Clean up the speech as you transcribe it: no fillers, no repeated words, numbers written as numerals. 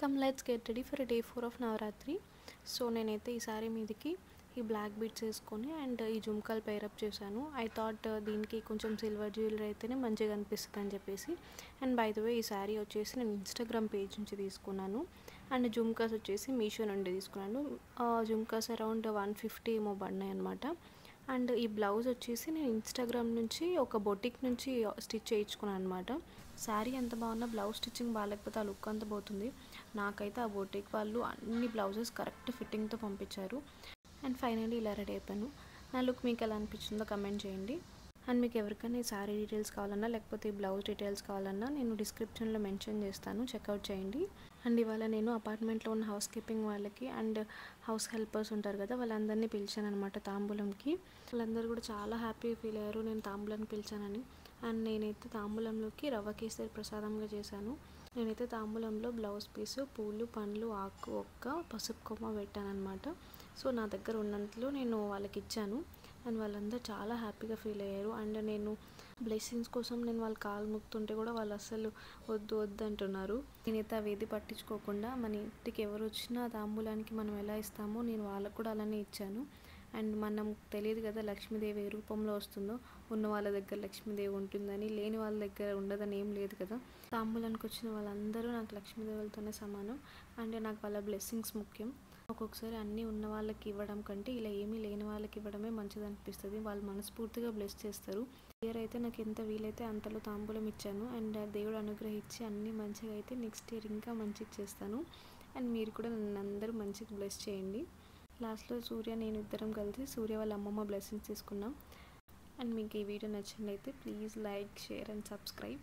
Come let's get ready for day 4 of Navratri. So నేనైతే ఈ sorry మీదకి ఈ బ్లాక్ బీడ్స్ వేసుకొని అండ్ ఈ జుమ్కాలు పేరప్ చేశాను. ఐ థాట్ దీనికి కొంచెం సిల్వర్ జ్యువెలరీ అయితేనే మంచిగా అనిపిస్తుంది అని చెప్పేసి. అండ్ బై ద వే ఈ శారీ వచ్చేసి నేను ఇన్స్టాగ్రామ్ పేజ్ నుంచి తీసుకున్నాను. అండ్ జుమ్కాస్ వచ్చేసి మీషో నుండి తీసుకున్నాను. జుమ్కాస్ అరౌండ్ 150 ఏమో పడినాయి అనమాట. అండ్ ఈ బ్లౌజ్ వచ్చేసి నేను ఇన్స్టాగ్రామ్ నుంచి ఒక బొటిక్ నుంచి స్టిచ్ చేయించుకున్నాను అనమాట. శారీ ఎంత బాగున్నా బ్లౌజ్ స్టిచ్చింగ్ బాగాలేకపోతే ఆ లుక్ అంతా పోతుంది. నాకైతే ఆ బొటిక్ వాళ్ళు అన్ని బ్లౌజెస్ కరెక్ట్ ఫిట్టింగ్తో పంపించారు. అండ్ ఫైనల్లీ ఇలా రెడీ అయిపోయాను. నా లుక్ మీకు ఎలా అనిపించిందో కమెంట్ చేయండి. అండ్ మీకు ఎవరికైనా ఈ శారీ డీటెయిల్స్ కావాలన్నా లేకపోతే ఈ బ్లౌజ్ డీటెయిల్స్ కావాలన్నా నేను డిస్క్రిప్షన్లో మెన్షన్ చేస్తాను, చెక్అవుట్ చేయండి. అండ్ ఇవాళ నేను అపార్ట్మెంట్లో ఉన్న హౌస్ కీపింగ్ వాళ్ళకి అండ్ హౌస్ హెల్పర్స్ ఉంటారు కదా, వాళ్ళందరినీ పిలిచాను అనమాట తాంబూలంకి. వాళ్ళందరూ కూడా చాలా హ్యాపీ ఫీల్ అయ్యారు నేను తాంబూలానికి పిలిచానని. అండ్ నేనైతే తాంబూలంలోకి రవ్వ కేసరి ప్రసాదంగా చేశాను. నేనైతే తాంబూలంలో బ్లౌజ్ పీసు, పూలు, పండ్లు, ఆకు, ఒక్క, పసుపు కొమ్మ పెట్టాను అనమాట. సో నా దగ్గర ఉన్నంతలో నేను వాళ్ళకి ఇచ్చాను. అండ్ వాళ్ళందరూ చాలా హ్యాపీగా ఫీల్ అయ్యారు. అండ్ నేను బ్లెస్సింగ్స్ కోసం నేను వాళ్ళ కాలు ముక్తుంటే కూడా వాళ్ళు అసలు వద్దు వద్దు అంటున్నారు. నేనైతే అవేది పట్టించుకోకుండా మన ఇంటికి ఎవరు వచ్చినా తాంబూలానికి మనం ఎలా ఇస్తామో నేను వాళ్ళకు కూడా అలానే ఇచ్చాను. అండ్ మనం తెలియదు కదా లక్ష్మీదేవి ఏ రూపంలో వస్తుందో. ఉన్న వాళ్ళ దగ్గర లక్ష్మీదేవి ఉంటుందని, లేని వాళ్ళ దగ్గర ఉండదని ఏం లేదు కదా. తాంబూలానికి వచ్చిన వాళ్ళందరూ నాకు లక్ష్మీదేవులతోనే సమానం. అండ్ నాకు వాళ్ళ బ్లెస్సింగ్స్ ముఖ్యం. ఒక్కొక్కసారి అన్నీ ఉన్న వాళ్ళకి ఇవ్వడం కంటే ఇలా ఏమీ లేని వాళ్ళకి ఇవ్వడమే మంచిది అనిపిస్తుంది. వాళ్ళు మనస్ఫూర్తిగా బ్లెస్ చేస్తారు. ఇయర్ అయితే నాకు ఎంత వీలైతే అంతలో తాంబూలం ఇచ్చాను. అండ్ దేవుడు అనుగ్రహించి అన్నీ మంచిగా అయితే నెక్స్ట్ ఇయర్ ఇంకా మంచిగా చేస్తాను. అండ్ మీరు కూడా నన్ను అందరూ మంచిగా బ్లెస్ చేయండి. లాస్ట్లో సూర్య నేను ఇద్దరం కలిసి సూర్య వాళ్ళ అమ్మమ్మ బ్లెస్సింగ్స్ తీసుకున్నాం. అండ్ మీకు ఈ వీడియో నచ్చినట్లయితే please like, share and subscribe.